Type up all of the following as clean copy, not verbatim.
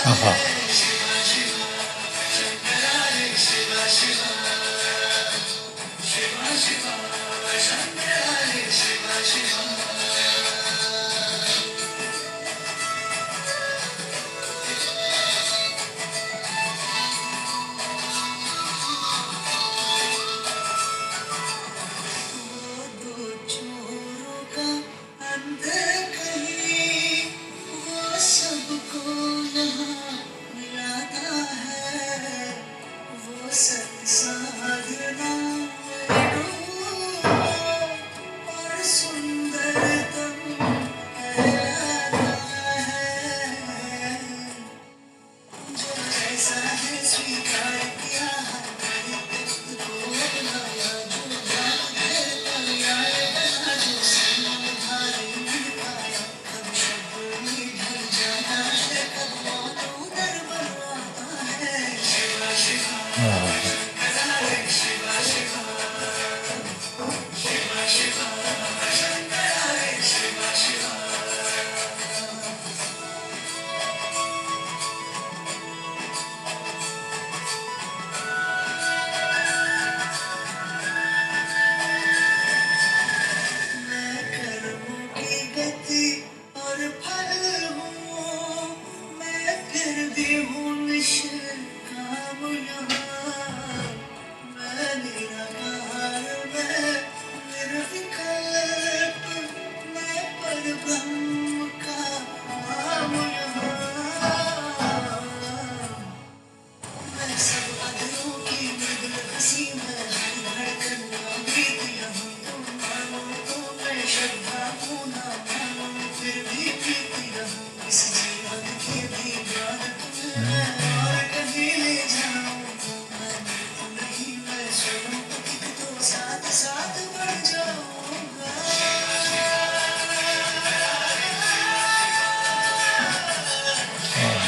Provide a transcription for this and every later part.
आहा।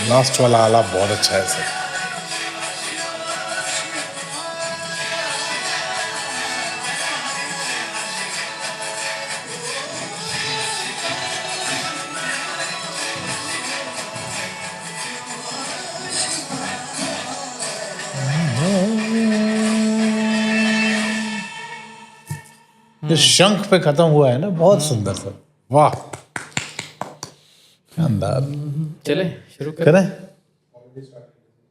लास्ट वाला आलाप बहुत अच्छा है सर। जो शंख पे खत्म हुआ है ना, बहुत सुंदर सर, वाह, शानदार। चले शुरू करें?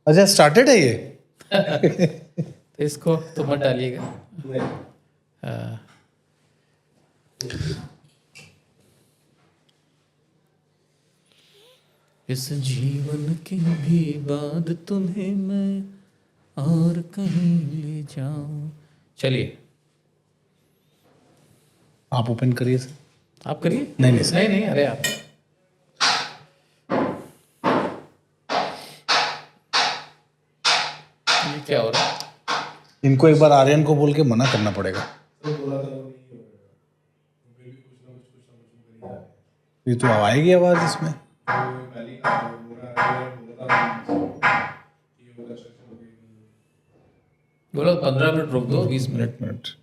अच्छा स्टार्टेड है ये। तो इसको तो मत डालिएगा। हाँ। इस जीवन के भी बाद तुम्हें मैं और कहीं ले जाऊं। चलिए आप ओपन करिए सर। आप करिए। नहीं सर। नहीं, अरे आप। ये क्या हो रहा है? इनको एक बार आर्यन को बोल के मना करना पड़ेगा। ये तो आएगी आवाज इसमें। बोलो 15 मिनट रुक दो, 20 मिनट।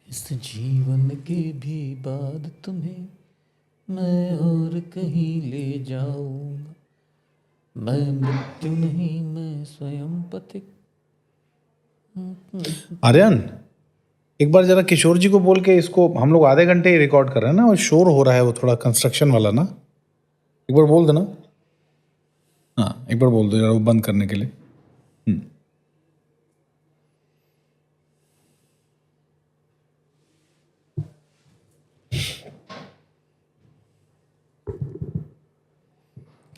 इस जीवन के भी बाद तुम्हें मैं और कहीं ले जाऊंगा। मैं मृत्यु नहीं, मैं स्वयं पथिक। आर्यन एक बार जरा किशोर जी को बोल के, इसको हम लोग आधे घंटे ही रिकॉर्ड कर रहे हैं ना, और शोर हो रहा है वो थोड़ा कंस्ट्रक्शन वाला ना, एक बार बोल देना। हाँ एक बार बोल दो जरा वो बंद करने के लिए।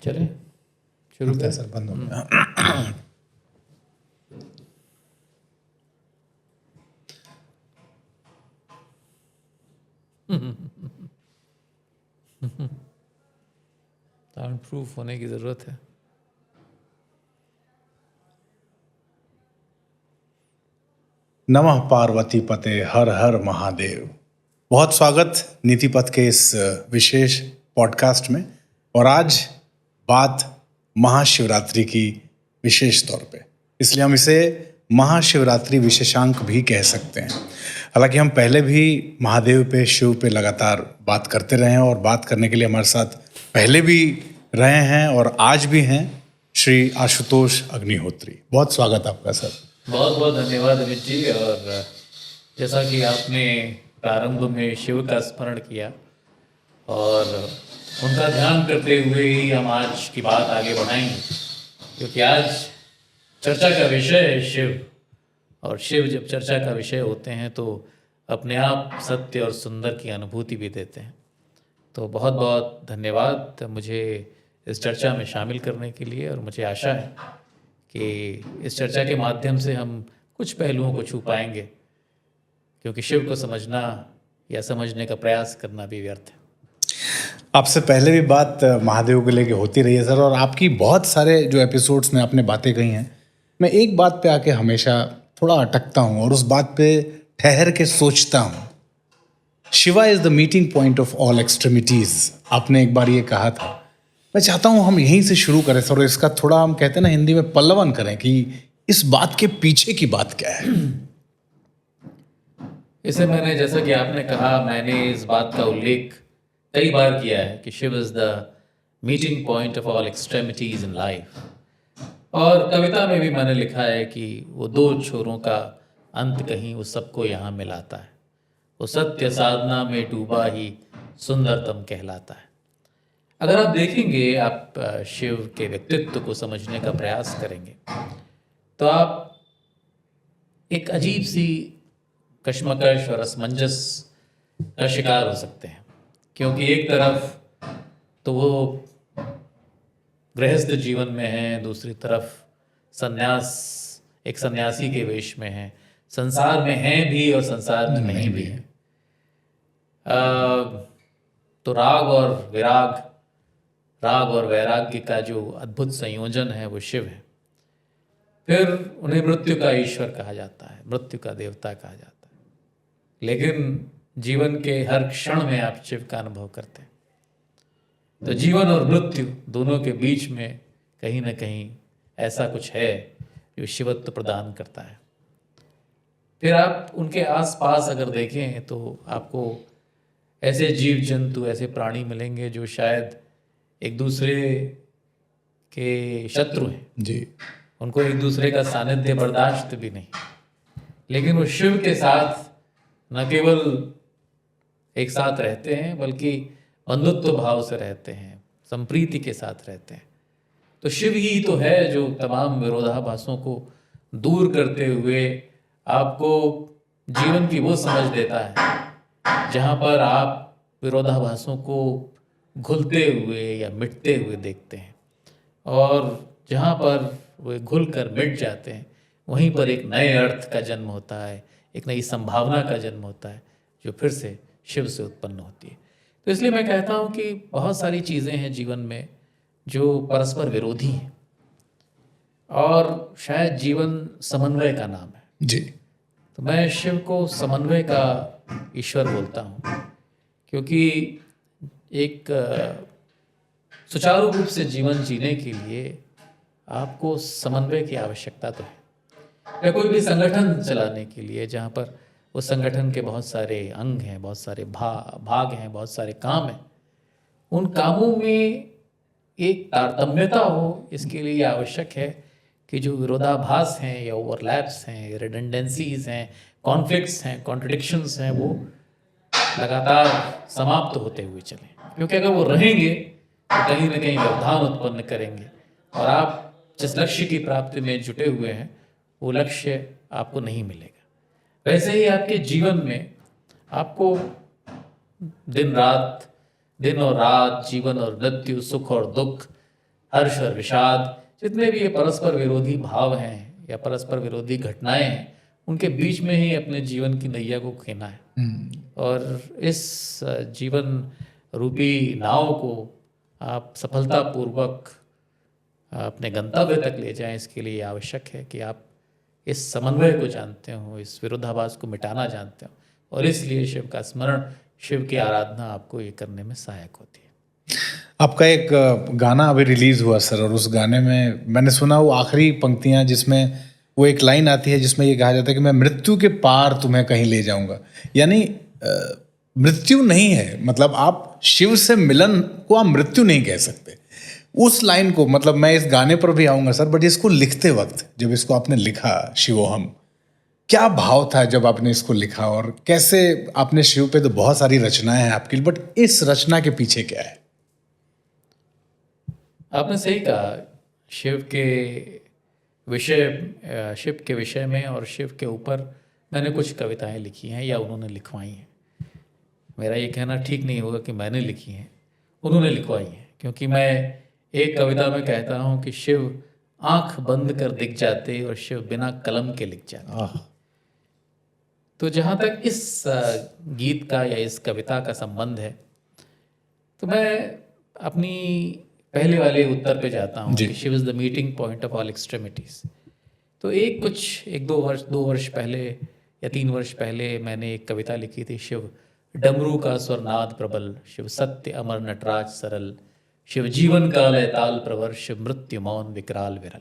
चले शुरू कर सर, बंद हो गया। साउंड प्रूफ होने की जरूरत है। नमः पार्वती पते हर हर महादेव। बहुत स्वागत नीति पथ के इस विशेष पॉडकास्ट में। और आज बात महाशिवरात्रि की विशेष तौर पे, इसलिए हम इसे महाशिवरात्रि विशेषांक भी कह सकते हैं। हालांकि हम पहले भी महादेव पे, शिव पे लगातार बात करते रहे हैं और बात करने के लिए हमारे साथ पहले भी रहे हैं और आज भी हैं श्री आशुतोष अग्निहोत्री। बहुत स्वागत आपका सर। बहुत बहुत धन्यवाद अमित जी। और जैसा कि आपने प्रारंभ में शिव का स्मरण किया और उनका ध्यान करते हुए ही हम आज की बात आगे बढ़ाएंगे, क्योंकि आज चर्चा का विषय है शिव। और शिव जब चर्चा का विषय होते हैं तो अपने आप सत्य और सुंदर की अनुभूति भी देते हैं। तो बहुत बहुत धन्यवाद मुझे इस चर्चा में शामिल करने के लिए। और मुझे आशा है कि इस चर्चा के माध्यम से हम कुछ पहलुओं को छू पाएंगे, क्योंकि शिव को समझना या समझने का प्रयास करना भी व्यर्थ है। आपसे पहले भी बात महादेव को लेके होती रही है सर, और आपकी बहुत सारे जो एपिसोड्स में आपने बातें कही हैं, मैं एक बात पे आके हमेशा थोड़ा अटकता हूँ और उस बात पे ठहर के सोचता हूँ। Shiva is the meeting point of all extremities, आपने एक बार ये कहा था। मैं चाहता हूँ हम यहीं से शुरू करें सर, और इसका थोड़ा हम कहते हैं ना हिंदी में पल्लवन करें कि इस बात के पीछे की बात क्या है। इसे मैंने, जैसा कि आपने कहा, मैंने इस बात का उल्लेख कई बार किया है कि Shiv is the meeting point of all extremities in life. और कविता में भी मैंने लिखा है कि वो दो छोरों का अंत कहीं उस सबको यहाँ मिलाता है, वो सत्य साधना में डूबा ही सुंदरतम कहलाता है। अगर आप देखेंगे, आप शिव के व्यक्तित्व को समझने का प्रयास करेंगे तो आप एक अजीब सी कश्मकश और असमंजस का शिकार हो सकते हैं। क्योंकि एक तरफ तो वो गृहस्थ जीवन में है, दूसरी तरफ संन्यास, एक सन्यासी के वेश में है, संसार में हैं भी और संसार में नहीं भी है। तो राग और वैराग्य का जो अद्भुत संयोजन है वो शिव है। फिर उन्हें मृत्यु का ईश्वर कहा जाता है, मृत्यु का देवता कहा जाता है। लेकिन जीवन के हर क्षण में आप शिव का अनुभव करते हैं। तो जीवन और मृत्यु दोनों के बीच में कहीं ना कहीं ऐसा कुछ है जो शिवत्व प्रदान करता है। फिर आप उनके आसपास अगर देखें तो आपको ऐसे जीव जंतु, ऐसे प्राणी मिलेंगे जो शायद एक दूसरे के शत्रु हैं जी, उनको एक दूसरे का सानिध्य बर्दाश्त भी नहीं, लेकिन वो शिव के साथ न केवल एक साथ रहते हैं बल्कि बंधुत्व भाव से रहते हैं, संप्रीति के साथ रहते हैं। तो शिव ही तो है जो तमाम विरोधाभासों को दूर करते हुए आपको जीवन की वो समझ देता है जहाँ पर आप विरोधाभासों को घुलते हुए या मिटते हुए देखते हैं, और जहाँ पर वे घुल कर मिट जाते हैं वहीं पर एक नए अर्थ का जन्म होता है, एक नई संभावना का जन्म होता है जो फिर से शिव से उत्पन्न होती है। तो इसलिए मैं कहता हूँ कि बहुत सारी चीज़ें हैं जीवन में जो परस्पर विरोधी हैं, और शायद जीवन समन्वय का नाम है। जी, तो मैं शिव को समन्वय का ईश्वर बोलता हूँ, क्योंकि एक सुचारू रूप से जीवन जीने के लिए आपको समन्वय की आवश्यकता तो है। या कोई भी संगठन चलाने के लिए जहाँ पर उस संगठन के बहुत सारे अंग हैं, बहुत सारे भाग हैं, बहुत सारे काम हैं, उन कामों में एक तारतम्यता हो, इसके लिए आवश्यक है कि जो विरोधाभास हैं या ओवरलैप्स हैं, रिडंडेंसीज हैं, कॉन्फ्लिक्ट्स हैं, कॉन्ट्रडिक्शंस हैं, वो लगातार समाप्त होते हुए चलें। क्योंकि अगर वो रहेंगे तो कहीं ना कहीं व्यवधान उत्पन्न करेंगे, और आप जिस लक्ष्य की प्राप्ति में जुटे हुए हैं वो लक्ष्य आपको नहीं मिलेगा। वैसे ही आपके जीवन में आपको दिन और रात, जीवन और मृत्यु, सुख और दुख, हर्ष और विषाद, जितने भी ये परस्पर विरोधी भाव हैं या परस्पर विरोधी घटनाएं हैं, उनके बीच में ही अपने जीवन की नैया को खेना है। और इस जीवन रूपी नाव को आप सफलतापूर्वक अपने गंतव्य तक ले जाएं, इसके लिए आवश्यक है कि आप इस समन्वय को जानते हो, इस विरोधाभास को मिटाना जानते हो, और इसलिए शिव का स्मरण, शिव की आराधना आपको ये करने में सहायक होती है। आपका एक गाना अभी रिलीज हुआ सर, और उस गाने में मैंने सुना वो आखिरी पंक्तियां जिसमें वो एक लाइन आती है जिसमें ये कहा जाता है कि मैं मृत्यु के पार तुम्हें कहीं ले जाऊंगा। यानी मृत्यु नहीं है, मतलब आप शिव से मिलन को आप मृत्यु नहीं कह सकते। उस लाइन को, मतलब मैं इस गाने पर भी आऊंगा सर, बट इसको लिखते वक्त जब इसको आपने लिखा शिवोहम, क्या भाव था जब आपने इसको लिखा, और कैसे आपने शिव पे तो बहुत सारी रचनाएं हैं आपकी, बट इस रचना के पीछे क्या है? आपने सही कहा। शिव के शिव के विषय में और शिव के ऊपर मैंने कुछ कविताएं लिखी हैं या उन्होंने लिखवाई हैं। मेरा ये कहना ठीक नहीं होगा कि मैंने लिखी हैं, उन्होंने लिखवाई हैं। क्योंकि मैं एक कविता में कहता हूँ कि शिव आंख बंद कर दिख जाते और शिव बिना कलम के लिख जाते। तो जहाँ तक इस गीत का या इस कविता का संबंध है, तो मैं अपनी पहले वाले उत्तर पे जाता हूँ कि Shiv is the meeting point of all extremities. तो दो वर्ष पहले या 3 वर्ष पहले मैंने एक कविता लिखी थी, शिव डमरू का स्वरनाद प्रबल, शिव सत्य अमर नटराज सरल, शिव जीवन का लय ताल प्रवर, शिव मृत्यु मौन विकराल विरल।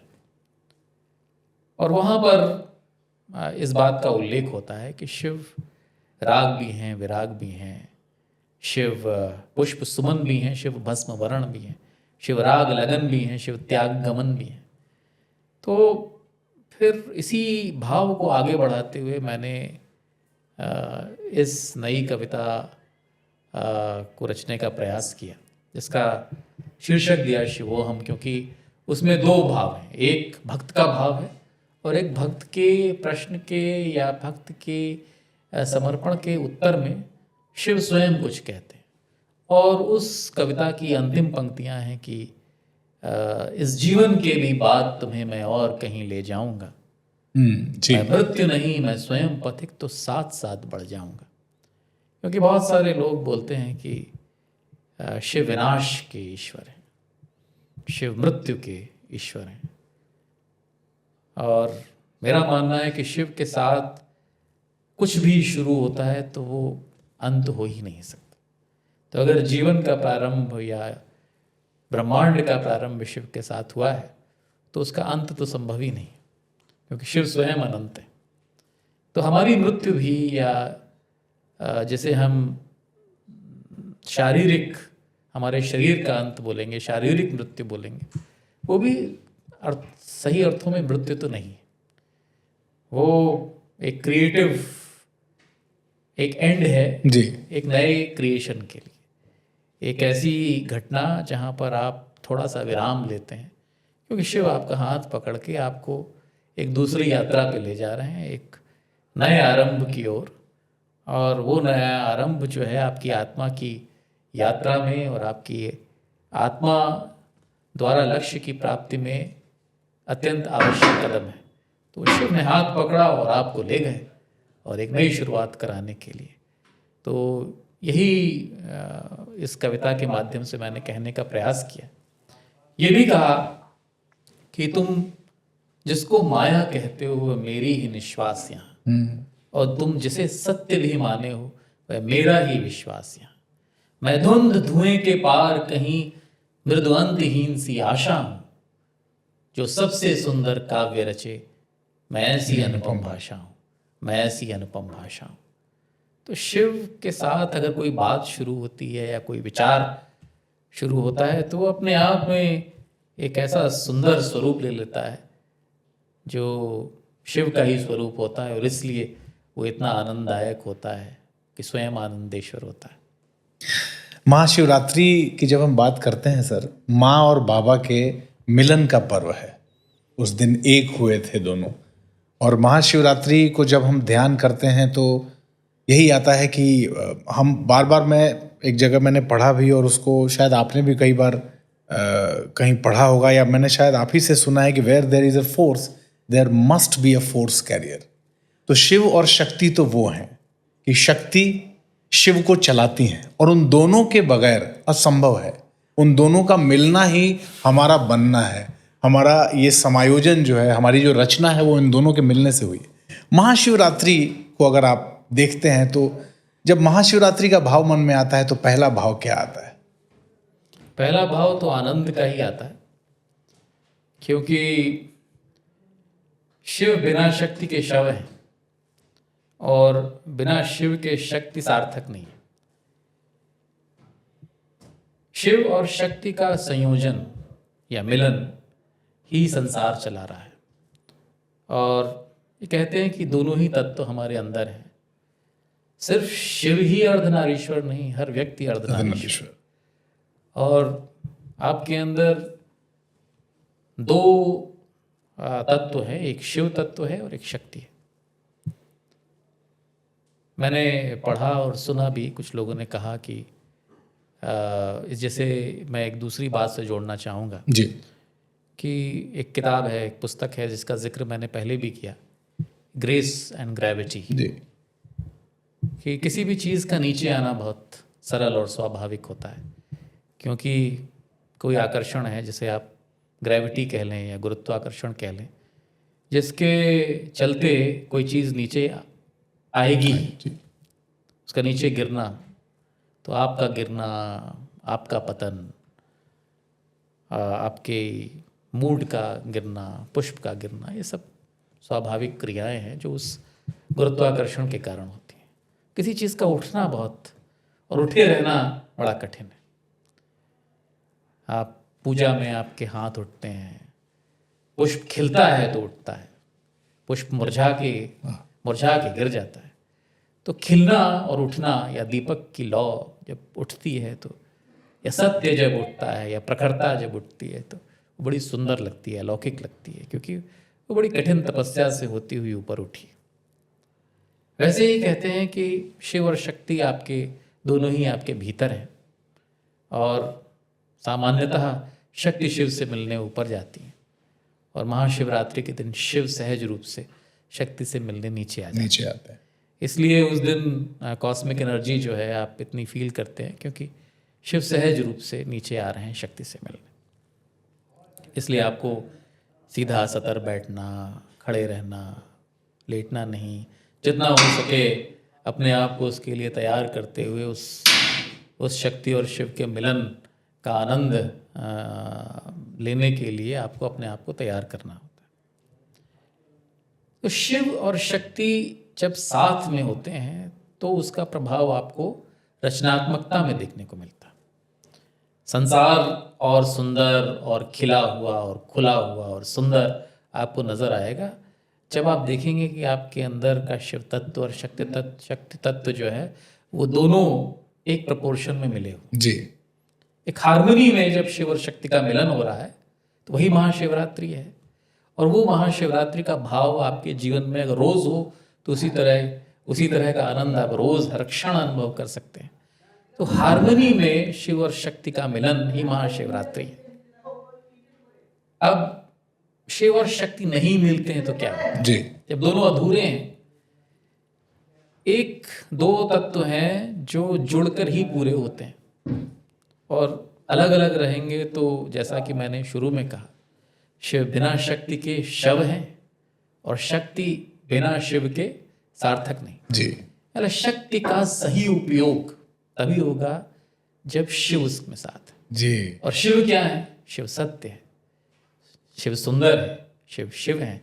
और वहाँ पर इस बात का उल्लेख होता है कि शिव राग भी हैं, विराग भी हैं, शिव पुष्प सुमन भी हैं, शिव भस्म वरण भी हैं, शिव राग लगन भी हैं, शिव त्याग गमन भी हैं। तो फिर इसी भाव को आगे बढ़ाते हुए मैंने इस नई कविता को रचने का प्रयास किया, जिसका शीर्षक दिया शिवोहम, क्योंकि उसमें 2 भाव हैं। एक भक्त का भाव है और एक भक्त के प्रश्न के या भक्त के समर्पण के उत्तर में शिव स्वयं कुछ कहते हैं। और उस कविता की अंतिम पंक्तियां हैं कि इस जीवन के भी बाद तुम्हें मैं और कहीं ले जाऊंगा, मैं मृत्यु नहीं मैं स्वयं पथिक तो साथ साथ बढ़ जाऊंगा। क्योंकि बहुत सारे लोग बोलते हैं कि शिव विनाश के ईश्वर हैं, शिव मृत्यु के ईश्वर हैं, और मेरा मानना है कि शिव के साथ कुछ भी शुरू होता है तो वो अंत हो ही नहीं सकता। तो अगर जीवन का प्रारंभ या ब्रह्मांड का प्रारंभ शिव के साथ हुआ है तो उसका अंत तो संभव ही नहीं, क्योंकि शिव स्वयं अनंत है। तो हमारी मृत्यु भी, या जैसे हम शारीरिक, हमारे शरीर का अंत बोलेंगे, शारीरिक मृत्यु बोलेंगे, वो भी सही अर्थों में मृत्यु तो नहीं है। वो एक क्रिएटिव एक एंड है जी, एक नए क्रिएशन के लिए, एक ऐसी घटना जहाँ पर आप थोड़ा सा विराम लेते हैं, क्योंकि शिव आपका हाथ पकड़ के आपको एक दूसरी यात्रा पे ले जा रहे हैं, एक नए आरंभ की ओर। और वो नया आरंभ जो है आपकी आत्मा की यात्रा में और आपकी आत्मा द्वारा लक्ष्य की प्राप्ति में अत्यंत आवश्यक कदम है। तो शिव ने हाथ पकड़ा और आपको ले गए और एक नई शुरुआत कराने के लिए। तो यही इस कविता के माध्यम से मैंने कहने का प्रयास किया। ये भी कहा कि तुम जिसको माया कहते हो वह मेरी ही निश्वास यहाँ, और तुम जिसे सत्य भी माने हो वह मेरा ही विश्वास यहाँ। मैं धुंध धुएं के पार कहीं मृदुअंतहीन सी आशा हूँ, जो सबसे सुंदर काव्य रचे मैं ऐसी अनुपम भाषा हूँ, मैं ऐसी अनुपम भाषा हूँ। तो शिव के साथ अगर कोई बात शुरू होती है या कोई विचार शुरू होता है तो वो अपने आप में एक ऐसा सुंदर स्वरूप ले लेता है जो शिव का ही स्वरूप होता है, और इसलिए वो इतना आनंददायक होता है कि स्वयं आनंदेश्वर होता है। महाशिवरात्रि की जब हम बात करते हैं सर, माँ और बाबा के मिलन का पर्व है। उस दिन एक हुए थे दोनों, और महाशिवरात्रि को जब हम ध्यान करते हैं तो यही आता है कि हम बार बार, मैं एक जगह मैंने पढ़ा भी, और उसको शायद आपने भी कई बार कहीं पढ़ा होगा, या मैंने शायद आप ही से सुना है कि where there is a force there must be a force carrier. तो शिव और शक्ति तो वो हैं कि शक्ति शिव को चलाती हैं, और उन दोनों के बगैर असंभव है। उन दोनों का मिलना ही हमारा बनना है, हमारा ये समायोजन जो है, हमारी जो रचना है वो इन दोनों के मिलने से हुई है। महाशिवरात्रि को अगर आप देखते हैं तो जब महाशिवरात्रि का भाव मन में आता है तो पहला भाव क्या आता है? पहला भाव तो आनंद का ही आता है, क्योंकि शिव बिना शक्ति के शव है और बिना शिव के शक्ति सार्थक नहीं है। शिव और शक्ति का संयोजन या मिलन ही संसार चला रहा है। और ये कहते हैं कि दोनों ही तत्व हमारे अंदर हैं। सिर्फ शिव ही अर्धनारीश्वर नहीं, हर व्यक्ति अर्धनारीश्वर। और आपके अंदर दो तत्व हैं, एक शिव तत्व है और एक शक्ति है। मैंने पढ़ा और सुना भी, कुछ लोगों ने कहा कि जैसे मैं एक दूसरी बात से जोड़ना चाहूँगा जी, कि एक किताब है, एक पुस्तक है जिसका जिक्र मैंने पहले भी किया, ग्रेस एंड ग्रेविटी, जी, कि किसी भी चीज़ का नीचे आना बहुत सरल और स्वाभाविक होता है, क्योंकि कोई आकर्षण है, जिसे आप ग्रेविटी कह लें या गुरुत्वाकर्षण कह लें, जिसके चलते कोई चीज़ नीचे आएगी, उसका नीचे गिरना, तो आपका गिरना, आपका पतन, आपके मूड का गिरना, पुष्प का गिरना, ये सब स्वाभाविक क्रियाएं हैं जो उस गुरुत्वाकर्षण के कारण होती हैं। किसी चीज़ का उठना बहुत और उठे रहना बड़ा कठिन है। आप पूजा में आपके हाथ उठते हैं, पुष्प खिलता है तो उठता है, पुष्प मुरझा के गिर जाता है। तो खिलना और उठना, या दीपक की लौ जब उठती है तो, या सत्य जब उठता है, या प्रखरता जब उठती है, तो वो बड़ी सुंदर लगती है, अलौकिक लगती है, क्योंकि वो बड़ी कठिन तपस्या से होती हुई ऊपर उठी। वैसे ही कहते हैं कि शिव और शक्ति आपके दोनों ही आपके भीतर हैं, और सामान्यतः शक्ति शिव से मिलने ऊपर जाती है, और महाशिवरात्रि के दिन शिव सहज रूप से शक्ति से मिलने नीचे आते हैं। इसलिए उस दिन कॉस्मिक एनर्जी जो है आप इतनी फील करते हैं, क्योंकि शिव सहज रूप से नीचे आ रहे हैं शक्ति से मिलने। इसलिए आपको सीधा सतर बैठना, खड़े रहना, लेटना नहीं, जितना हो सके अपने आप को उसके लिए तैयार करते हुए उस शक्ति और शिव के मिलन का आनंद लेने के लिए आपको अपने आप को तैयार करना होता है। तो शिव और शक्ति जब साथ में होते हैं तो उसका प्रभाव आपको रचनात्मकता में देखने को मिलता है। संसार और सुंदर और खिला हुआ और खुला हुआ और सुंदर आपको नजर आएगा जब आप देखेंगे कि आपके अंदर का शिव तत्व और शक्ति तत्व जो है वो दोनों एक प्रपोर्शन में मिले हो जी, एक हार्मनी में जब शिव और शक्ति का मिलन हो रहा है तो वही महाशिवरात्रि है। और वो महाशिवरात्रि का भाव आपके जीवन में अगर रोज हो तो उसी तरह का आनंद आप रोज हर क्षण अनुभव कर सकते हैं। तो हार्मनी में शिव और शक्ति का मिलन ही महाशिवरात्रि है। अब शिव और शक्ति नहीं मिलते हैं तो क्या होगा? जी, जब दोनों अधूरे हैं, एक दो तत्व हैं जो जुड़कर ही पूरे होते हैं, और अलग अलग रहेंगे तो जैसा कि मैंने शुरू में कहा, शिव बिना शक्ति के शव हैं और शक्ति बिना शिव के सार्थक नहीं। जी, यानी शक्ति का सही उपयोग तभी होगा जब शिव उसमें साथ है। जी, और शिव क्या है? शिव सत्य है, शिव सुंदर है, शिव है।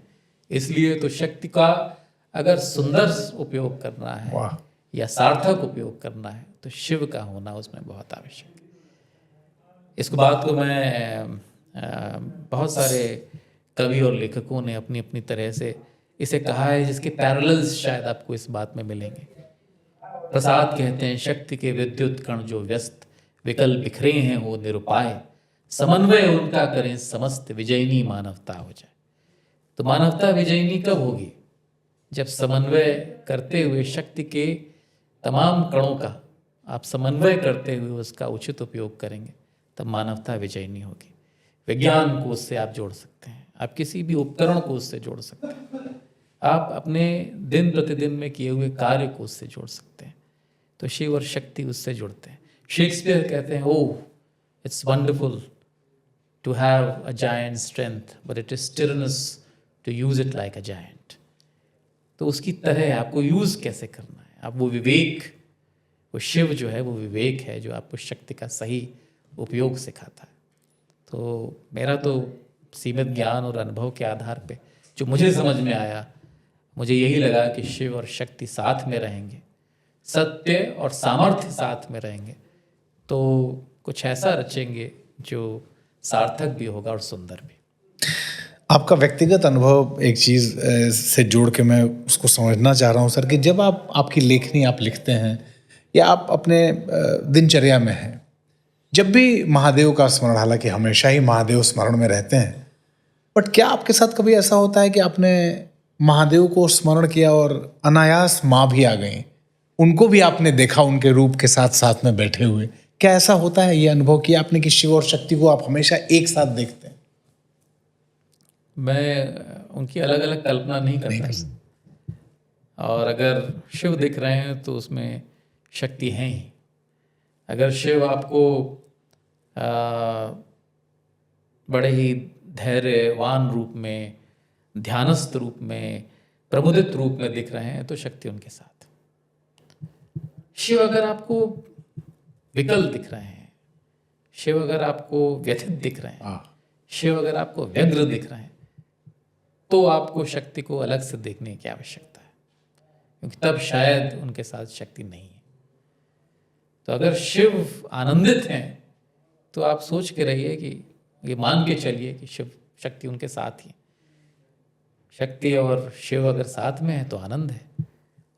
इसलिए तो शक्ति का अगर सुंदर उपयोग करना है वाह, या सार्थक उपयोग करना है तो शिव का होना उसमें बहुत आवश्यक है। इस बात को मैं बहुत सारे कवि और लेखकों ने अपनी अपनी तरह से इसे कहा है, जिसके पैरेलल्स शायद आपको इस बात में मिलेंगे। प्रसाद कहते हैं, शक्ति के विद्युत कण जो व्यस्त विकल बिखरे हैं वो निरुपाय, समन्वय उनका करें समस्त विजयनी मानवता हो जाए। तो मानवता विजयनी कब होगी? जब समन्वय करते हुए शक्ति के तमाम कणों का आप समन्वय करते हुए उसका उचित उपयोग करेंगे, तब मानवता विजयनी होगी। विज्ञान को उससे आप जोड़ सकते हैं, आप किसी भी उपकरण को उससे जोड़ सकते हैं, आप अपने दिन प्रतिदिन में किए हुए कार्य को उससे जोड़ सकते हैं। तो शिव और शक्ति उससे जुड़ते हैं। शेक्सपियर कहते हैं, oh it's wonderful to have a giant strength but it is tyrannous to use it like a giant. तो उसकी तरह आपको यूज कैसे करना है, आप वो विवेक, वो शिव जो है वो विवेक है जो आपको शक्ति का सही उपयोग सिखाता है। तो मेरा तो सीमित ज्ञान और अनुभव के आधार पे जो मुझे समझ में आया, मुझे यही लगा कि शिव और शक्ति साथ में रहेंगे, सत्य और सामर्थ्य साथ में रहेंगे, तो कुछ ऐसा रचेंगे जो सार्थक भी होगा और सुंदर भी। आपका व्यक्तिगत अनुभव एक चीज़ से जोड़ के मैं उसको समझना चाह रहा हूँ सर, कि जब आप आपकी लेखनी आप लिखते हैं या आप अपने दिनचर्या में हैं, जब भी महादेव का स्मरण, हालांकि हमेशा ही महादेव स्मरण में रहते हैं, बट क्या आपके साथ कभी ऐसा होता है कि आपने महादेव को स्मरण किया और अनायास माँ भी आ गई, उनको भी आपने देखा उनके रूप के साथ साथ में बैठे हुए? क्या ऐसा होता है ये अनुभव किया आपने कि शिव और शक्ति को आप हमेशा एक साथ देखते हैं? मैं उनकी अलग अलग कल्पना नहीं नहीं करता, कर सकते। और अगर शिव दिख रहे हैं तो उसमें शक्ति है ही। अगर शिव आपको आ, बड़े ही धैर्यवान रूप में, ध्यानस्थ रूप में, प्रमुदित रूप में दिख रहे हैं तो शक्ति उनके साथ। शिव अगर आपको विकल दिख रहे हैं, शिव अगर आपको व्यथित दिख रहे हैं, शिव अगर आपको व्यग्र दिख रहे हैं, तो आपको शक्ति को अलग से देखने की आवश्यकता है, क्योंकि तब शायद उनके साथ शक्ति नहीं है। तो अगर शिव आनंदित हैं तो आप सोच के रहिए कि ये मान के चलिए कि शिव शक्ति उनके साथ ही है। शक्ति और शिव अगर साथ में है तो आनंद है,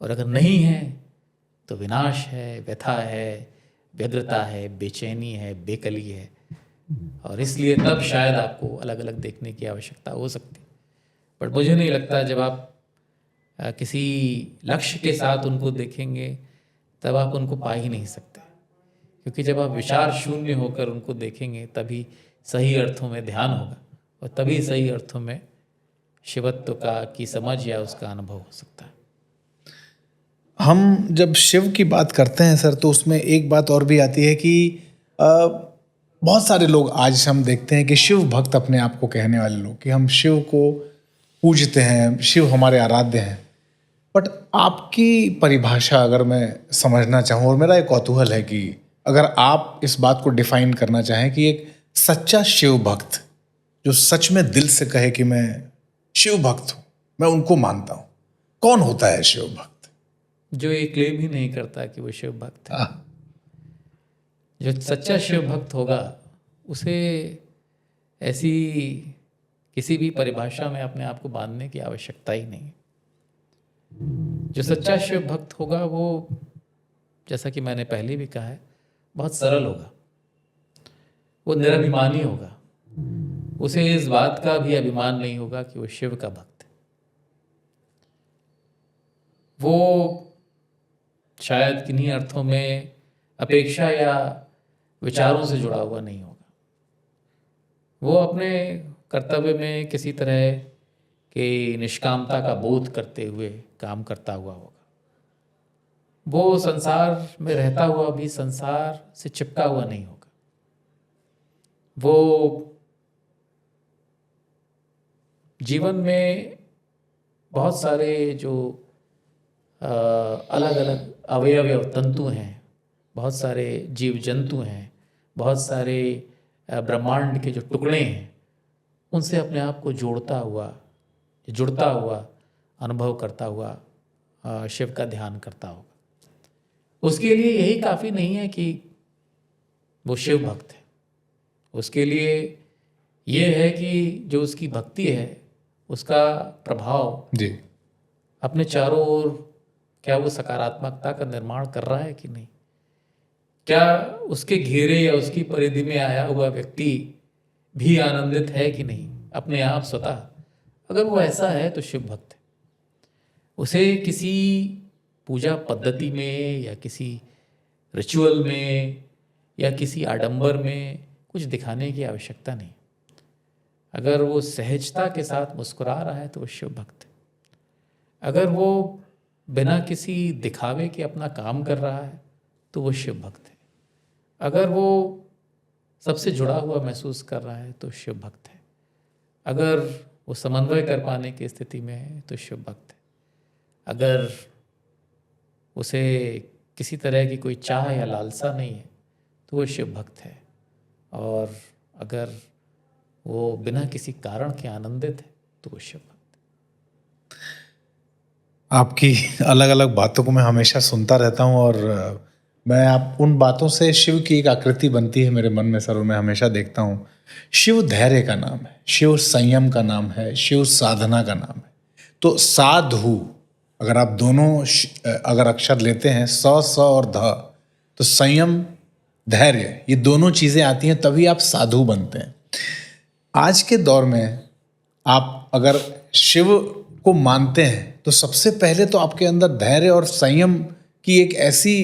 और अगर नहीं है तो विनाश है, व्यथा है, व्यग्रता है, बेचैनी है, बेकली है। और इसलिए तब शायद आपको अलग अलग देखने की आवश्यकता हो सकती है। बट मुझे नहीं लगता जब आप किसी लक्ष्य के साथ उनको देखेंगे तब आप उनको पा ही नहीं सकते, क्योंकि जब आप विचार शून्य होकर उनको देखेंगे तभी सही अर्थों में ध्यान होगा, और तभी सही अर्थों में शिवत्व का की समझ या उसका अनुभव हो सकता है। हम जब शिव की बात करते हैं सर, तो उसमें एक बात और भी आती है कि बहुत सारे लोग आज हम देखते हैं कि शिव भक्त अपने आप को कहने वाले लोग, कि हम शिव को पूजते हैं, शिव हमारे आराध्य हैं। बट आपकी परिभाषा अगर मैं समझना चाहूँ, और मेरा एक कौतूहल है कि अगर आप इस बात को डिफाइन करना चाहें कि एक सच्चा शिव भक्त जो सच में दिल से कहे कि मैं शिव भक्त हूँ, मैं उनको मानता हूँ, कौन होता है शिव भक्त? जो ये क्लेम ही नहीं करता कि वो शिव भक्त है। आह, जो सच्चा शिव भक्त होगा उसे ऐसी किसी भी परिभाषा में अपने आप को बांधने की आवश्यकता ही नहीं। जो सच्चा शिव भक्त होगा वो, जैसा कि मैंने पहले भी कहा है, बहुत सरल होगा, वो निरभिमानी होगा। उसे इस बात का भी अभिमान नहीं होगा कि वो शिव का भक्त है। वो शायद किन्हीं अर्थों में अपेक्षा या विचारों से जुड़ा हुआ नहीं होगा। वो अपने कर्तव्य में किसी तरह की निष्कामता का बोध करते हुए काम करता हुआ होगा। वो संसार में रहता हुआ भी संसार से चिपका हुआ नहीं होगा। वो जीवन में बहुत सारे जो अलग अलग अवयव और तंतु हैं, बहुत सारे जीव जंतु हैं, बहुत सारे ब्रह्मांड के जो टुकड़े हैं, उनसे अपने आप को जुड़ता हुआ अनुभव करता हुआ शिव का ध्यान करता होगा। उसके लिए यही काफ़ी नहीं है कि वो शिव भक्त है। उसके लिए ये है कि जो उसकी भक्ति है उसका प्रभाव जी, अपने चारों ओर, क्या वो सकारात्मकता का निर्माण कर रहा है कि नहीं, क्या उसके घेरे या उसकी परिधि में आया हुआ व्यक्ति भी आनंदित है कि नहीं अपने आप स्वतः। अगर वो ऐसा है तो शिव भक्त है। उसे किसी पूजा पद्धति में या किसी रिचुअल में या किसी आडंबर में कुछ दिखाने की आवश्यकता नहीं। अगर वो सहजता के साथ मुस्कुरा रहा है तो वो शिव भक्त है। अगर वो बिना किसी दिखावे के अपना काम कर रहा है तो वो शिव भक्त है। अगर वो सबसे जुड़ा हुआ महसूस कर रहा है तो शिव भक्त है। अगर वो समन्वय कर पाने की स्थिति में है तो शिव भक्त है। अगर उसे किसी तरह की कोई चाह या लालसा नहीं है तो वो शिव भक्त है। और अगर वो बिना किसी कारण के आनंदित है तो वो शिव भक्त। आपकी अलग अलग बातों को मैं हमेशा सुनता रहता हूँ और मैं आप उन बातों से शिव की एक आकृति बनती है मेरे मन में सर, और मैं हमेशा देखता हूँ शिव धैर्य का नाम है, शिव संयम का नाम है, शिव साधना का नाम है। तो साधु अगर आप दोनों अगर अक्षर लेते हैं स और ध, तो संयम धैर्य ये दोनों चीज़ें आती हैं तभी आप साधु बनते हैं। आज के दौर में आप अगर शिव को मानते हैं तो सबसे पहले तो आपके अंदर धैर्य और संयम की एक ऐसी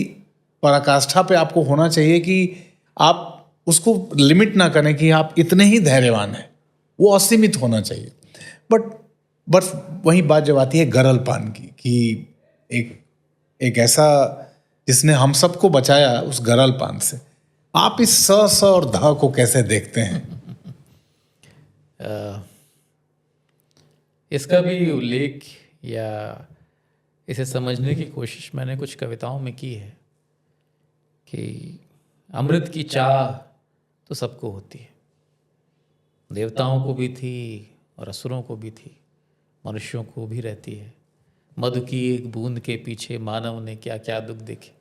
पराकाष्ठा पे आपको होना चाहिए कि आप उसको लिमिट ना करें कि आप इतने ही धैर्यवान हैं, वो असीमित होना चाहिए। बट बस वही बात जब आती है गरल पान की कि एक ऐसा जिसने हम सबको बचाया उस गरल पान से, आप इस स और ध को कैसे देखते हैं? इसका भी उल्लेख या इसे समझने की कोशिश मैंने कुछ कविताओं में की है कि अमृत की चाह तो सबको होती है, देवताओं को भी थी और असुरों को भी थी, मनुष्यों को भी रहती है। मधु की एक बूंद के पीछे मानव ने क्या क्या दुख देखे।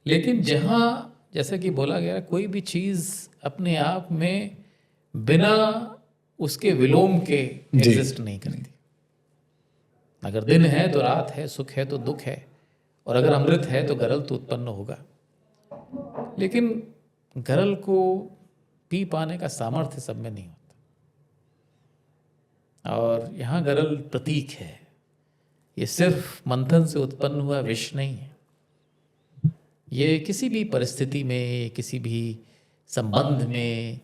लेकिन जहाँ जैसा कि बोला गया कोई भी चीज़ अपने आप में बिना उसके विलोम के एग्जिस्ट नहीं करती। अगर दिन है तो रात है, सुख है तो दुख है, और अगर अमृत है तो गरल तो उत्पन्न होगा। लेकिन गरल को पी पाने का सामर्थ्य सब में नहीं होता। और यहाँ गरल प्रतीक है, ये सिर्फ मंथन से उत्पन्न हुआ विष नहीं है। ये किसी भी परिस्थिति में, किसी भी संबंध में,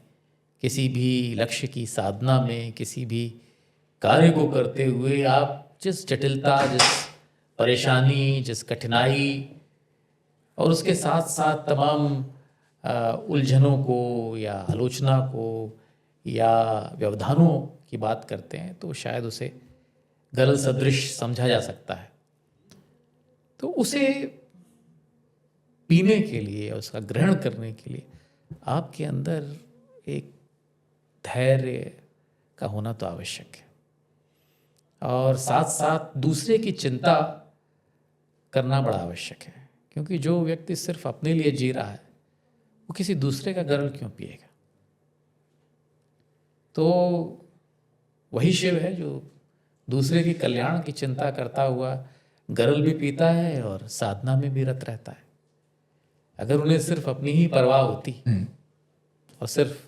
किसी भी लक्ष्य की साधना में, किसी भी कार्य को करते हुए आप जिस जटिलता, जिस परेशानी, जिस कठिनाई और उसके साथ साथ तमाम उलझनों को या आलोचना को या व्यवधानों की बात करते हैं तो शायद उसे गरल सदृश समझा जा सकता है। तो उसे पीने के लिए, उसका ग्रहण करने के लिए आपके अंदर एक धैर्य का होना तो आवश्यक है, और साथ साथ दूसरे की चिंता करना बड़ा आवश्यक है। क्योंकि जो व्यक्ति सिर्फ अपने लिए जी रहा है वो किसी दूसरे का गरल क्यों पिएगा। तो वही शिव है जो दूसरे के कल्याण की चिंता करता हुआ गरल भी पीता है और साधना में भी रत रहता है। अगर उन्हें सिर्फ अपनी ही परवाह होती और सिर्फ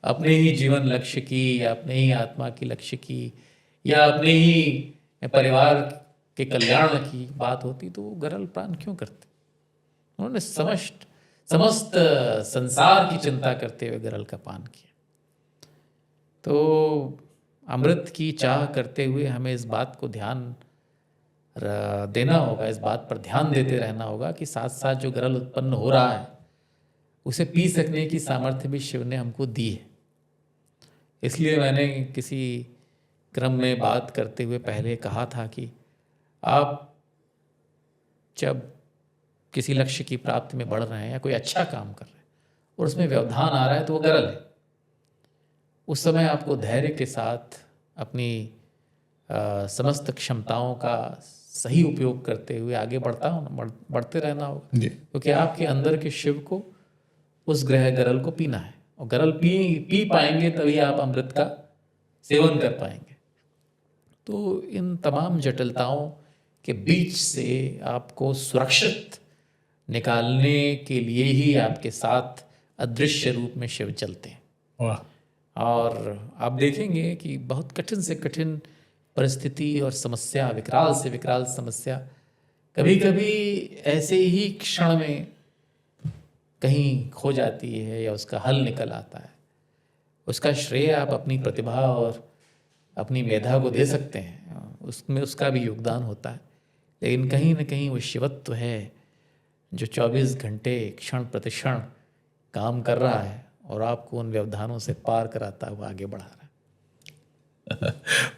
अपने ही जीवन लक्ष्य की या अपने ही आत्मा की लक्ष्य की या अपने ही परिवार के कल्याण की बात होती तो वो गरल पान क्यों करते। उन्होंने समस्त संसार की चिंता करते हुए गरल का पान किया। तो अमृत की चाह करते हुए हमें इस बात को ध्यान देना होगा, इस बात पर ध्यान देते रहना होगा कि साथ साथ जो गरल उत्पन्न हो रहा है उसे पी सकने की सामर्थ्य भी शिव ने हमको दी है। इसलिए मैंने किसी क्रम में बात करते हुए पहले कहा था कि आप जब किसी लक्ष्य की प्राप्ति में बढ़ रहे हैं या कोई अच्छा काम कर रहे हैं और उसमें व्यवधान आ रहा है तो वो गरल है। उस समय आपको धैर्य के साथ अपनी समस्त क्षमताओं का सही उपयोग करते हुए आगे बढ़ते रहना होगा, क्योंकि आपके अंदर के शिव को उस ग्रह गरल को पीना है, और गरल पी पाएंगे तभी आप अमृत का सेवन कर पाएंगे। तो इन तमाम जटिलताओं के बीच से आपको सुरक्षित निकालने के लिए ही आपके साथ अदृश्य रूप में शिव चलते हैं। वाह। और आप देखेंगे कि बहुत कठिन से कठिन परिस्थिति और समस्या, विकराल से विकराल समस्या कभी कभी ऐसे ही क्षण में कहीं खो जाती है या उसका हल निकल आता है। उसका श्रेय आप अपनी प्रतिभा और अपनी मेधा को दे सकते हैं, उसमें उसका भी योगदान होता है। लेकिन कहीं ना कहीं वो शिवत्व है जो 24 घंटे क्षण प्रतिक्षण काम कर रहा है और आपको उन व्यवधानों से पार कराता हुआ आगे बढ़ा रहा है।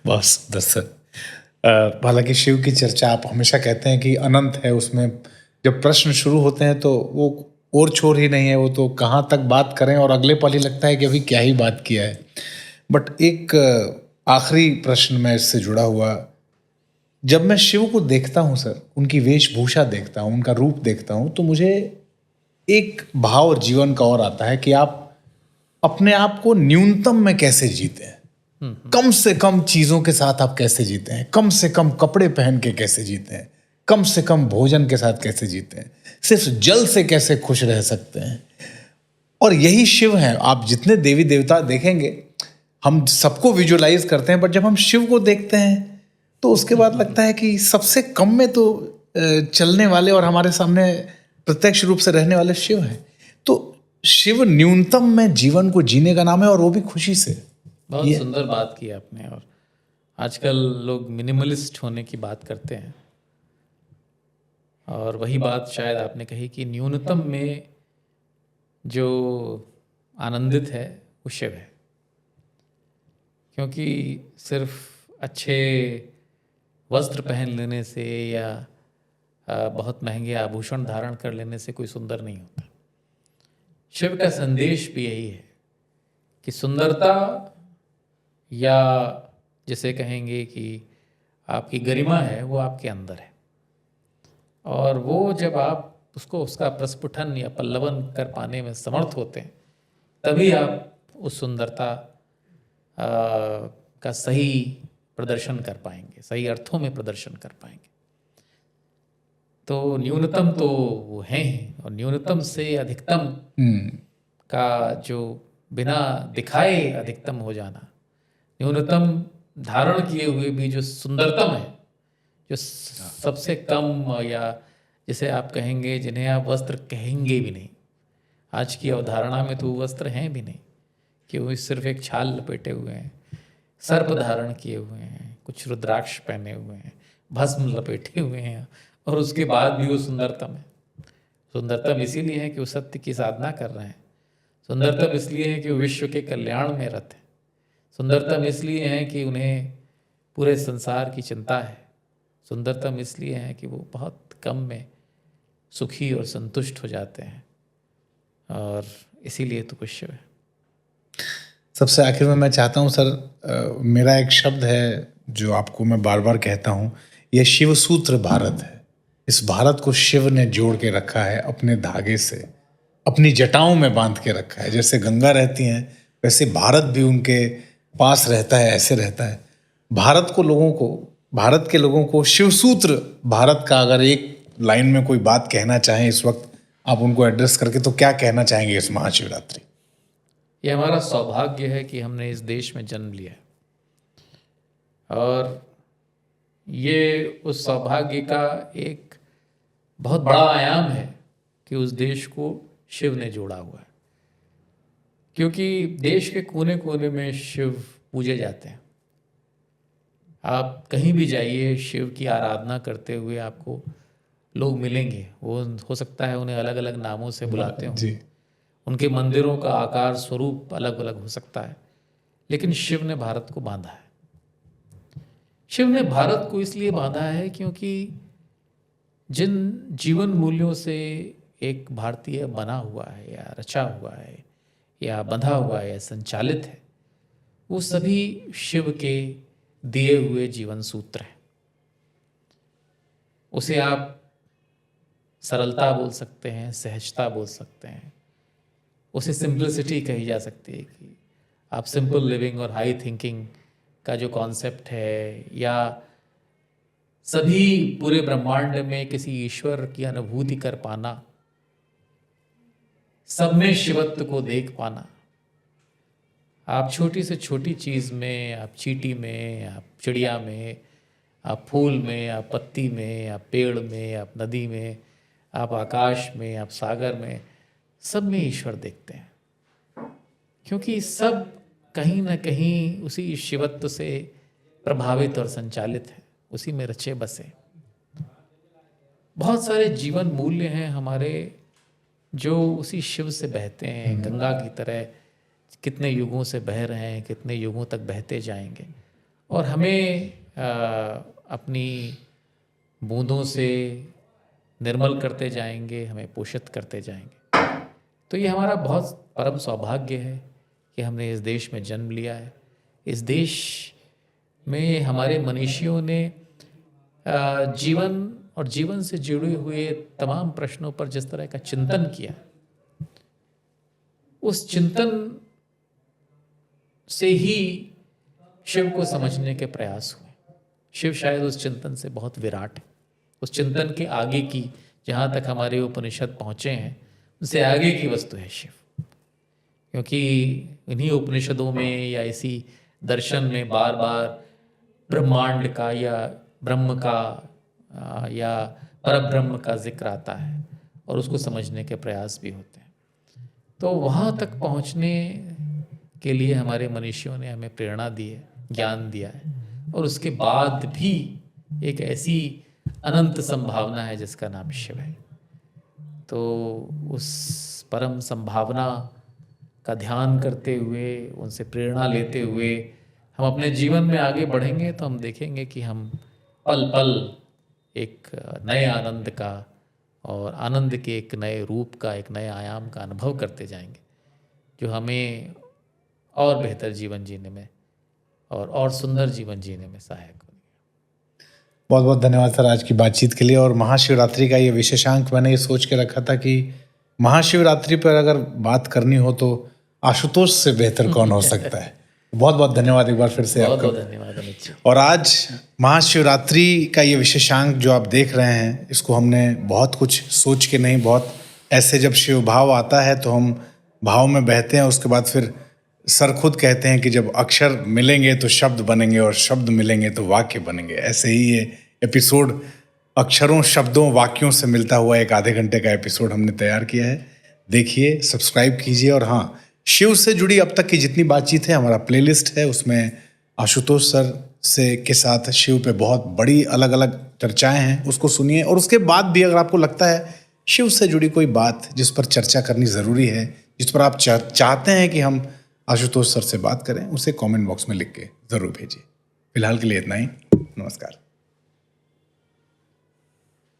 बहुत सुंदर सर। हालांकि शिव की चर्चा आप हमेशा कहते हैं कि अनंत है, उसमें जब प्रश्न शुरू होते हैं तो वो और छोर ही नहीं है, वो तो कहाँ तक बात करें और अगले पल ही लगता है कि अभी क्या ही बात किया है। बट एक आखिरी प्रश्न मैं इससे जुड़ा हुआ, जब मैं शिव को देखता हूँ सर, उनकी वेशभूषा देखता हूँ, उनका रूप देखता हूँ, तो मुझे एक भाव जीवन का और आता है कि आप अपने आप को न्यूनतम में कैसे जीते हैं, कम से कम चीजों के साथ आप कैसे जीते हैं, कम से कम कपड़े पहन के कैसे जीते हैं, कम से कम भोजन के साथ कैसे जीते हैं, सिर्फ जल से कैसे खुश रह सकते हैं। और यही शिव है। आप जितने देवी देवता देखेंगे, हम सबको विजुअलाइज करते हैं, बट जब हम शिव को देखते हैं तो उसके बाद लगता है कि सबसे कम में तो चलने वाले और हमारे सामने प्रत्यक्ष रूप से रहने वाले शिव हैं। तो शिव न्यूनतम में जीवन को जीने का नाम है, और वो भी खुशी से। बहुत सुंदर बात की आपने। और आजकल लोग मिनिमलिस्ट होने की बात करते हैं, और वही बात शायद आपने कही कि न्यूनतम में जो आनंदित है वो शिव है। क्योंकि सिर्फ अच्छे वस्त्र पहन लेने से या बहुत महंगे आभूषण धारण कर लेने से कोई सुंदर नहीं होता। शिव का संदेश भी यही है कि सुंदरता, या जिसे कहेंगे कि आपकी गरिमा है, वो आपके अंदर है। और वो जब आप उसको, उसका प्रस्फुटन या पल्लवन कर पाने में समर्थ होते हैं, तभी आप उस सुंदरता का सही प्रदर्शन कर पाएंगे, सही अर्थों में प्रदर्शन कर पाएंगे। तो न्यूनतम तो वो हैं ही, और न्यूनतम से अधिकतम का जो बिना दिखाए अधिकतम हो जाना, न्यूनतम धारण किए हुए भी जो सुंदरतम है, जो सबसे कम, या जिसे आप कहेंगे, जिन्हें आप वस्त्र कहेंगे भी नहीं, आज की अवधारणा में तो वस्त्र हैं भी नहीं, कि वो सिर्फ एक छाल लपेटे हुए हैं, सर्प धारण किए हुए हैं, कुछ रुद्राक्ष पहने हुए हैं, भस्म लपेटे हुए हैं, और उसके बाद भी वो सुंदरतम है। सुंदरतम इसीलिए है कि वो सत्य की साधना कर रहे हैं। सुंदरतम इसलिए है कि वो विश्व के कल्याण में रत है। सुंदरतम इसलिए है कि उन्हें पूरे संसार की चिंता है। सुंदरतम इसलिए है कि वो बहुत कम में सुखी और संतुष्ट हो जाते हैं, और इसीलिए तो कुछ शिव है। सबसे आखिर में मैं चाहता हूँ सर, मेरा एक शब्द है जो आपको मैं बार बार कहता हूँ, यह शिव सूत्र भारत है। इस भारत को शिव ने जोड़ के रखा है अपने धागे से, अपनी जटाओं में बांध के रखा है। जैसे गंगा रहती हैं, वैसे भारत भी उनके पास रहता है, ऐसे रहता है। भारत के लोगों को शिव सूत्र भारत का, अगर एक लाइन में कोई बात कहना चाहें इस वक्त आप उनको एड्रेस करके, तो क्या कहना चाहेंगे इस महाशिवरात्रि? ये हमारा सौभाग्य है कि हमने इस देश में जन्म लिया है, और ये उस सौभाग्य का एक बहुत बड़ा आयाम है कि उस देश को शिव ने जोड़ा हुआ है। क्योंकि देश के कोने कोने में शिव पूजे जाते हैं। आप कहीं भी जाइए, शिव की आराधना करते हुए आपको लोग मिलेंगे। वो हो सकता है उन्हें अलग अलग नामों से बुलाते हों, जी, उनके मंदिरों का आकार स्वरूप अलग अलग हो सकता है, लेकिन शिव ने भारत को बांधा है। शिव ने भारत को इसलिए बांधा है क्योंकि जिन जीवन मूल्यों से एक भारतीय बना हुआ है, या रचा हुआ है, या बंधा हुआ है, या संचालित है, वो सभी शिव के दिए हुए जीवन सूत्र हैं। उसे आप सरलता बोल सकते हैं, सहजता बोल सकते हैं, उसे सिंपलिसिटी कही जा सकती है कि आप सिंपल लिविंग और हाई थिंकिंग का जो कॉन्सेप्ट है, या सभी पूरे ब्रह्मांड में किसी ईश्वर की अनुभूति कर पाना, सब में शिवत्व को देख पाना। आप छोटी से छोटी चीज़ में, आप चींटी में, आप चिड़िया में, आप फूल में, आप पत्ती में, आप पेड़ में, आप नदी में, आप आकाश में, आप सागर में, सब में ईश्वर देखते हैं। क्योंकि सब कहीं ना कहीं उसी शिवत्व से प्रभावित और संचालित है, उसी में रचे बसे। बहुत सारे जीवन मूल्य हैं हमारे जो उसी शिव से बहते हैं, गंगा की तरह कितने युगों से बह रहे हैं, कितने युगों तक बहते जाएंगे, और हमें अपनी बूंदों से निर्मल करते जाएंगे, हमें पोषित करते जाएंगे। तो ये हमारा बहुत परम सौभाग्य है कि हमने इस देश में जन्म लिया है। इस देश में हमारे मनीषियों ने जीवन और जीवन से जुड़े हुए तमाम प्रश्नों पर जिस तरह का चिंतन किया, उस चिंतन से ही शिव को समझने के प्रयास हुए। शिव शायद उस चिंतन से बहुत विराट है, उस चिंतन के आगे की, जहाँ तक हमारे उपनिषद पहुँचे हैं उससे आगे की वस्तु है शिव। क्योंकि इन्हीं उपनिषदों में या इसी दर्शन में बार बार ब्रह्मांड का या ब्रह्म का या परब्रह्म का जिक्र आता है और उसको समझने के प्रयास भी होते हैं। तो वहाँ तक पहुँचने के लिए हमारे मनीषियों ने हमें प्रेरणा दी है, ज्ञान दिया है, और उसके बाद भी एक ऐसी अनंत संभावना है जिसका नाम शिव है। तो उस परम संभावना का ध्यान करते हुए, उनसे प्रेरणा लेते हुए हम अपने जीवन में आगे बढ़ेंगे तो हम देखेंगे कि हम पल पल एक नए आनंद का और आनंद के एक नए रूप का, एक नए आयाम का अनुभव करते जाएंगे, जो हमें और बेहतर जीवन जीने में और सुंदर जीवन जीने में सहायक होगी। बहुत बहुत धन्यवाद सर आज की बातचीत के लिए। और महाशिवरात्रि का ये विशेषांक मैंने ये सोच के रखा था कि महाशिवरात्रि पर अगर बात करनी हो तो आशुतोष से बेहतर कौन हो सकता है। बहुत बहुत धन्यवाद एक बार फिर से बहुत आपका। बहुत धन्यवाद अमित जी। और आज महाशिवरात्रि का ये विशेषांक जो आप देख रहे हैं, इसको हमने बहुत कुछ सोच के नहीं, बहुत ऐसे जब शिव भाव आता है तो हम भाव में बहते हैं। उसके बाद फिर सर खुद कहते हैं कि जब अक्षर मिलेंगे तो शब्द बनेंगे और शब्द मिलेंगे तो वाक्य बनेंगे। ऐसे ही ये एपिसोड अक्षरों, शब्दों, वाक्यों से मिलता हुआ एक आधे घंटे का एपिसोड हमने तैयार किया है। देखिए, सब्सक्राइब कीजिए। और हाँ, शिव से जुड़ी अब तक की जितनी बातचीत है, हमारा प्लेलिस्ट है, उसमें आशुतोष सर से के साथ शिव पे बहुत बड़ी अलग अलग चर्चाएं हैं, उसको सुनिए। और उसके बाद भी अगर आपको लगता है शिव से जुड़ी कोई बात जिस पर चर्चा करनी ज़रूरी है, जिस पर आप चाहते हैं कि हम आशुतोष सर से बात करें, उसे कमेंट बॉक्स में लिख के ज़रूर भेजिए। फिलहाल के लिए इतना ही। नमस्कार।